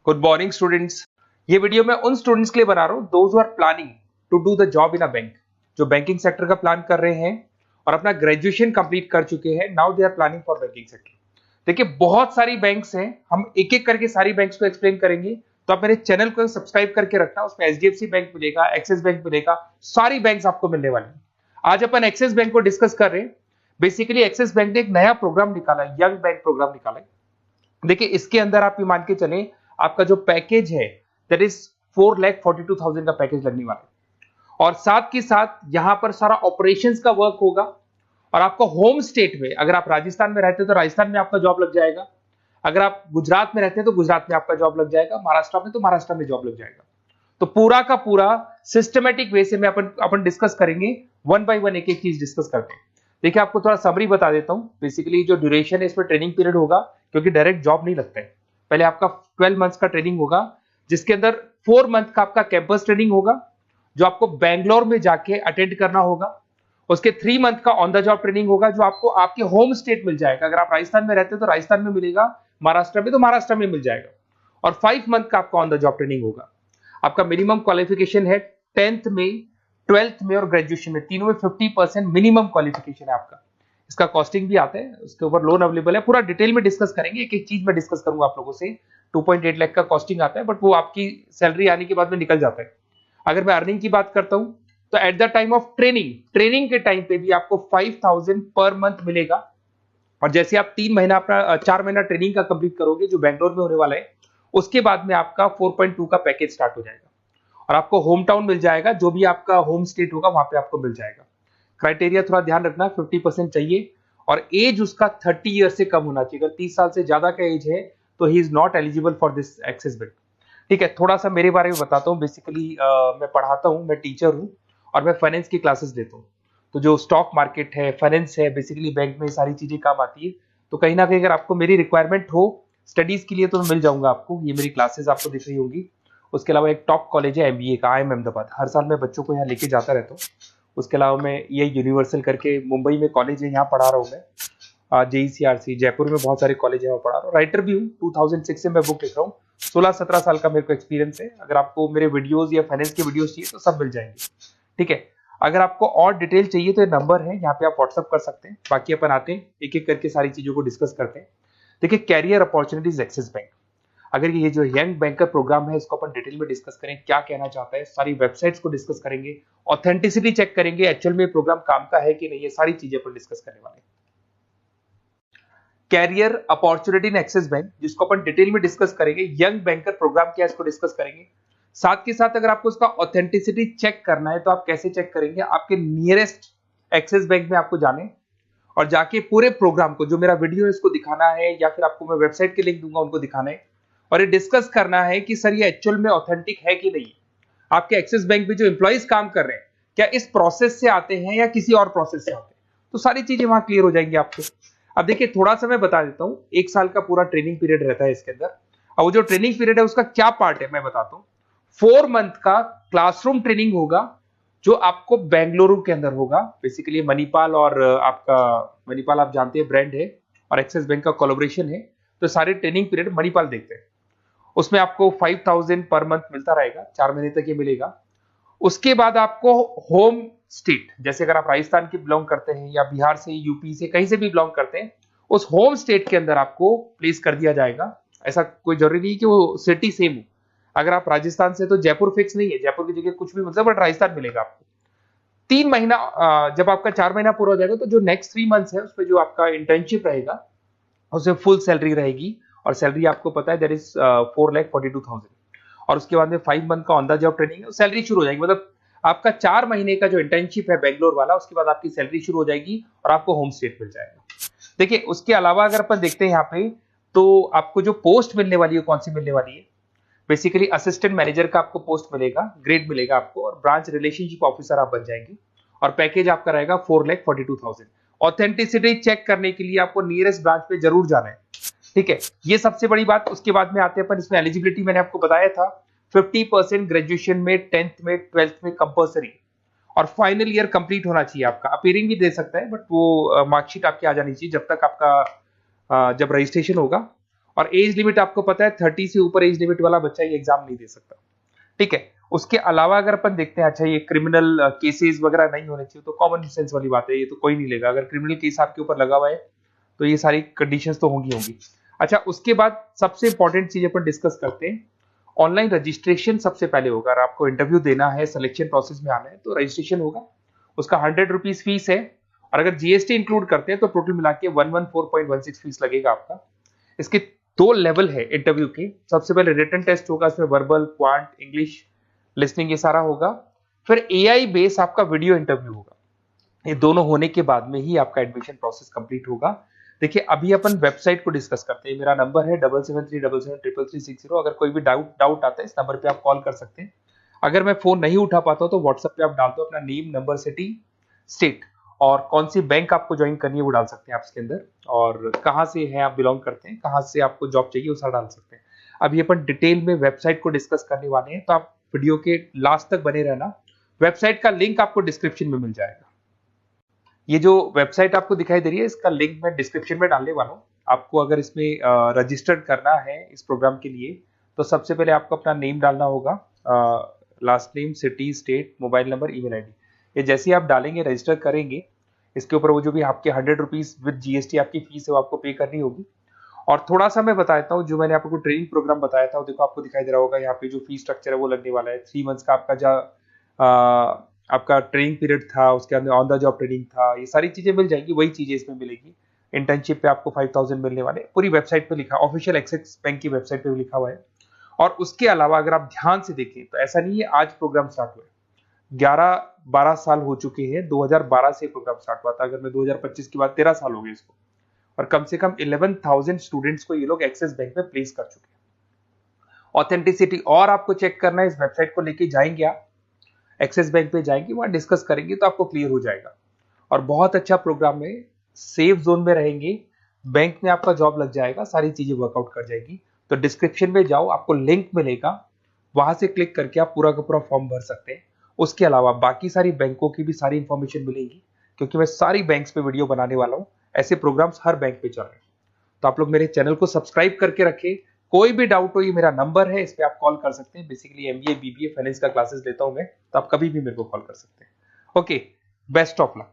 Good morning students. ये video मैं उन स्टूडेंट्स के लिए बना रहा हूँ those who are planning to do the job in a bank, जो बैंकिंग सेक्टर का प्लान कर रहे हैं और अपना ग्रेजुएशन कंप्लीट कर चुके हैं। Now they are planning for banking sector. देखिए बहुत सारी बैंक्स हैं, हम एक एक करके सारी बैंक्स को एक्सप्लेन करेंगे, तो आप मेरे चैनल को सब्सक्राइब करके रखना। उसमें एचडीएफसी बैंक मिलेगा, एक्सिस बैंक मिलेगा, सारी बैंक्स आपको मिलने वाली है। आज अपन एक्सिस बैंक को डिस्कस कर रहे हैं। बेसिकली एक्सिस बैंक ने एक नया प्रोग्राम निकाला है, यंग बैंक प्रोग्राम निकाला है। देखिए इसके अंदर आप ये मान के चले, आपका जो पैकेज है दैट इज 4,42,000 का पैकेज लगने वाला है, और साथ के साथ यहां पर सारा ऑपरेशंस का वर्क होगा। और आपका होम स्टेट में, अगर आप राजस्थान में रहते हैं तो राजस्थान में आपका जॉब लग जाएगा, अगर आप गुजरात में रहते हैं तो गुजरात में आपका जॉब लग जाएगा, महाराष्ट्र में तो महाराष्ट्र में जॉब लग जाएगा। तो पूरा का पूरा सिस्टमेटिक वे से में अपन डिस्कस करेंगे, वन बाय वन एक एक चीज डिस्कस करते हैं। देखिए आपको थोड़ा समरी बता देता हूं। बेसिकली जो ड्यूरेशन है इसमें ट्रेनिंग पीरियड होगा, क्योंकि डायरेक्ट जॉब नहीं लगता है। पहले आपका 12 मंथ्स का ट्रेनिंग होगा, जिसके अंदर 4 मंथ का आपका कैंपस ट्रेनिंग होगा, जो आपको बैंगलोर में जाके अटेंड करना होगा। उसके 3 मंथ का ऑन द जॉब ट्रेनिंग होगा, जो आपको आपके होम स्टेट मिल जाएगा। अगर आप राजस्थान में रहते हो तो राजस्थान में मिलेगा, महाराष्ट्र में तो महाराष्ट्र में मिल जाएगा। और 5 मंथ का आपका ऑन द जॉब ट्रेनिंग होगा। आपका मिनिमम क्वालिफिकेशन है 10th में, 12th में और ग्रेजुएशन में, तीनों में 50% मिनिमम क्वालिफिकेशन है आपका। इसका कॉस्टिंग भी आता है, उसके ऊपर लोन अवेलेबल है। पूरा डिटेल में डिस्कस करेंगे, एक एक चीज में डिस्कस करूंगा आप लोगों से। 2.8 लाख का कॉस्टिंग आता है, बट वो आपकी सैलरी आने के बाद में निकल जाता है। अगर मैं अर्निंग की बात करता हूं तो at the time of training के टाइम पे भी आपको 5,000 पर मंथ मिलेगा। और जैसे आप 3 महीना अपना 4 महीना ट्रेनिंग का कंप्लीट करोगे, जो बैंगलोर में होने वाला है, उसके बाद में आपका 4.2 का पैकेज स्टार्ट हो जाएगा। और आपको होम टाउन मिल जाएगा, जो भी आपका होम स्टेट होगा वहां पे आपको मिल जाएगा। क्राइटेरिया थोड़ा ध्यान रखना, 50% चाहिए, और एज उसका 30 ईयर से कम होना चाहिए। अगर 30 साल से ज्यादा का एज है तो he is not eligible for this axis bank. ठीक है, थोड़ा सा मेरे बारे में बताता हूँ। बेसिकली मैं पढ़ाता हूँ, मैं टीचर हूँ और मैं फाइनेंस की क्लासेस देता हूँ। तो जो स्टॉक मार्केट है, फाइनेंस है, बेसिकली बैंक में सारी चीजें काम आती है। तो कहीं ना कहीं अगर आपको मेरी रिक्वायरमेंट हो स्टडीज के लिए तो मैं मिल जाऊंगा आपको। ये मेरी क्लासेस आपको दिख रही होगी। उसके अलावा एक टॉप कॉलेज है एमबीए का, IIM अहमदाबाद। हर साल मैं बच्चों को यहाँ लेके जाता रहता हूँ। उसके अलावा मैं ये यूनिवर्सल करके मुंबई में कॉलेज है, यहाँ पढ़ा रहा हूँ मैं। JECRC जयपुर में बहुत सारे कॉलेज है, वहाँ पढ़ा रहा हूँ। राइटर भी हूँ, 2006 से मैं बुक लिख रहा हूँ। 16-17 साल का मेरे को एक्सपीरियंस है। अगर आपको मेरे वीडियोस या फाइनेंस के वीडियोस चाहिए तो सब मिल जाएंगे। ठीक है, अगर आपको और डिटेल चाहिए तो ये नंबर है, यहाँ पे आप व्हाट्सअप कर सकते हैं। बाकी अपन आते हैं एक एक करके सारी चीजों को डिस्कस करते हैं। देखिए कैरियर अपॉर्चुनिटीज एक्सिस बैंक, अगर ये जो यंग बैंकर प्रोग्राम है इसको अपन डिटेल में डिस्कस करें, क्या कहना चाहता है, सारी वेबसाइट्स को डिस्कस करेंगे, ऑथेंटिसिटी चेक करेंगे, एक्चुअल में प्रोग्राम काम का है कि नहीं, ये सारी चीजें अपन डिस्कस करने वाले हैं। Career opportunity in Axis bank, जिसको अपन डिटेल में डिस्कस करेंगे। यंग बैंकर प्रोग्राम क्या है इसको डिस्कस करेंगे। साथ के साथ अगर आपको इसका ऑथेंटिसिटी चेक करना है तो आप कैसे चेक करेंगे, आपके नियरेस्ट एक्सिस बैंक में आपको जाने और जाके पूरे प्रोग्राम को, जो मेरा वीडियो है इसको दिखाना है, या फिर आपको मैं वेबसाइट के लिंक दूंगा उनको दिखाना है, और ये डिस्कस करना है कि सर ये एक्चुअल में ऑथेंटिक है कि नहीं। आपके एक्सिस बैंक में जो एम्प्लॉइज काम कर रहे हैं क्या इस प्रोसेस से आते हैं या किसी और प्रोसेस से आते हैं, तो सारी चीजें वहां क्लियर हो जाएंगी आपको। अब देखिए थोड़ा सा मैं बता देता हूं, 1 साल का पूरा ट्रेनिंग पीरियड रहता है इसके अंदर। और वो जो ट्रेनिंग पीरियड है उसका क्या पार्ट है मैं बताता हूं। 4 मंथ का क्लासरूम ट्रेनिंग होगा, जो आपको बेंगलुरु के अंदर होगा। बेसिकली मणिपाल और आपका मणिपाल आप जानते हैं ब्रांड है, और एक्सिस बैंक का कोलैबोरेशन है, तो सारे ट्रेनिंग पीरियड मणिपाल देखते हैं। उसमें आपको 5,000 पर मंथ मिलता रहेगा, 4 महीने तक ये मिलेगा। उसके बाद आपको होम स्टेट, जैसे अगर आप राजस्थान के बिलोंग करते हैं या बिहार से, यूपी से, कहीं से भी बिलोंग करते हैं, उस होम स्टेट के अंदर आपको प्लेस कर दिया जाएगा। ऐसा कोई जरूरी नहीं कि वो सिटी सेम हो। अगर आप राजस्थान से तो जयपुर फिक्स नहीं है, जयपुर की जगह कुछ भी मतलब, बट राजस्थान मिलेगा आपको। 3 महीना जब आपका 4 महीना पूरा हो जाएगा तो जो नेक्स्ट 3 मंथ्स है उसमें जो आपका इंटर्नशिप रहेगा उसमें फुल सैलरी रहेगी। और सैलरी आपको पता है दैट इज 4,42,000। और उसके बाद में 5 मंथ का ऑन द जॉब ट्रेनिंग है, सैलरी शुरू हो जाएगी। मतलब आपका 4 महीने का जो इंटर्नशिप है बेंगलोर वाला, उसके बाद आपकी सैलरी शुरू हो जाएगी और आपको होम स्टेट मिल जाएगा। देखिए उसके अलावा अगर अपन देखते हैं यहाँ पे, तो आपको जो पोस्ट मिलने वाली है कौन सी मिलने वाली है। बेसिकली असिस्टेंट मैनेजर का आपको पोस्ट मिलेगा, ग्रेड मिलेगा आपको, और ब्रांच रिलेशनशिप ऑफिसर आप बन जाएंगे। और पैकेज आपका रहेगा 4,42,000। ऑथेंटिसिटी चेक करने के लिए आपको नियरेस्ट ब्रांच पे जरूर जाना है। ठीक है, ये सबसे बड़ी बात। उसके बाद में आते हैं अपन, इसमें एलिजिबिलिटी मैंने आपको बताया था 50% ग्रेजुएशन में, 10th में, 12th में कंपल्सरी, और फाइनल ईयर कंप्लीट होना चाहिए आपका। अपीयरिंग भी दे सकता है, बट वो मार्कशीट आपकी आ जानी चाहिए जब तक आपका जब रजिस्ट्रेशन होगा। और एज लिमिट आपको पता है 30 से ऊपर एज लिमिट वाला बच्चा ये एग्जाम नहीं दे सकता, ठीक है। उसके अलावा अगर अपन देखते हैं, अच्छा ये क्रिमिनल केसेस वगैरह नहीं होने चाहिए, तो कॉमन सेंस वाली बात है, ये तो कोई नहीं लेगा। अगर क्रिमिनल केस आपके ऊपर लगा हुआ है तो ये सारी कंडीशंस तो होंगी। अच्छा, उसके बाद सबसे इंपॉर्टेंट चीज अपन डिस्कस करते हैं, ऑनलाइन रजिस्ट्रेशन सबसे पहले होगा। अगर आपको इंटरव्यू देना है, सिलेक्शन प्रोसेस में आना है, तो रजिस्ट्रेशन होगा, उसका 100 रुपीज फीस है, और अगर जीएसटी इंक्लूड करते हैं तो टोटल मिला के 114.16 फीस लगेगा आपका। इसके 2 लेवल है इंटरव्यू के। सबसे पहले रिटन टेस्ट होगा, इसमें वर्बल, क्वांट, इंग्लिश, लिसनिंग, ये सारा होगा। फिर एआई बेस आपका वीडियो इंटरव्यू होगा। ये दोनों होने के बाद में ही आपका एडमिशन प्रोसेस कंप्लीट होगा। देखिए, अभी अपन वेबसाइट को डिस्कस करते हैं। मेरा नंबर है 7737733360। अगर कोई भी डाउट आता है, इस नंबर पे आप कॉल कर सकते हैं। अगर मैं फोन नहीं उठा पाता हूं तो व्हाट्सएप पे आप डाल दो अपना नेम, नंबर, सिटी, स्टेट, और कौन सी बैंक आपको ज्वाइन करनी है वो डाल सकते हैं आप इसके अंदर, और कहाँ से है आप बिलोंग करते हैं, कहाँ से आपको जॉब चाहिए वो सारा डाल सकते हैं। अभी अपन डिटेल में वेबसाइट को डिस्कस करने वाले हैं, तो आप वीडियो के लास्ट तक बने रहना। वेबसाइट का लिंक आपको डिस्क्रिप्शन में मिल जाएगा। ये जो वेबसाइट आपको दिखाई दे रही है, इसका लिंक मैं डिस्क्रिप्शन में डालने वाला हूँ। आपको अगर इसमें रजिस्टर्ड करना है इस प्रोग्राम के लिए, तो सबसे पहले आपको अपना नेम डालना होगा, last name, city, state, mobile number, email ID. ये जैसे ही आप डालेंगे, रजिस्टर करेंगे, इसके ऊपर वो जो भी आपके 100 रुपीज विद जीएसटी आपकी फीस है वो आपको पे करनी होगी। और थोड़ा सा मैं बताता हूँ, जो मैंने आपको ट्रेनिंग प्रोग्राम बताया था, देखो आपको दिखाई दे रहा होगा यहाँ पे जो फीस स्ट्रक्चर है वो लगने वाला है। 3 मंथ्स का आपका जो आपका ट्रेनिंग पीरियड था, उसके अंदर ऑन द जॉब ट्रेनिंग था, ये सारी चीजें मिल जाएंगी, वही चीजें इसमें मिलेगी। इंटर्नशिप पे आपको 5000 मिलने वाले, पूरी वेबसाइट पे लिखा, ऑफिशियल एक्सिस बैंक की वेबसाइट पे भी लिखा हुआ है। और उसके अलावा अगर आप ध्यान से देखें तो ऐसा नहीं है आज प्रोग्राम स्टार्ट हुआ है, 11-12 साल हो चुके हैं। 2012 से प्रोग्राम स्टार्ट हुआ था, अगर मैं 2025 की बात, 13 साल हो गए इसको, और कम से कम 11,000 स्टूडेंट्स को ये लोग एक्सिस बैंक में प्लेस कर चुके हैं। ऑथेंटिसिटी और आपको चेक करना है, इस वेबसाइट को लेके जाएंगे आप, एक्सिस बैंक पे जाएंगे, वहां डिस्कस करेंगे तो आपको क्लियर हो जाएगा। और बहुत अच्छा प्रोग्राम है, सेफ जोन में रहेंगे, बैंक में आपका जॉब लग जाएगा, सारी चीजें वर्कआउट कर जाएगी। तो डिस्क्रिप्शन में जाओ, आपको लिंक मिलेगा, वहां से क्लिक करके आप पूरा का पूरा फॉर्म भर सकते हैं। उसके अलावा बाकी सारी बैंकों की भी सारी इंफॉर्मेशन मिलेगी, क्योंकि मैं सारी बैंक्स पे वीडियो बनाने वाला हूं। ऐसे प्रोग्राम्स हर बैंक पे चल रहे हैं, तो आप लोग मेरे चैनल को सब्सक्राइब करके रखें। कोई भी डाउट हो, ये मेरा नंबर है, इस पे आप कॉल कर सकते हैं। बेसिकली एमबीए, बीबीए, फाइनेंस का क्लासेस लेता हूं मैं, तो आप कभी भी मेरे को कॉल कर सकते हैं। Okay, best of luck.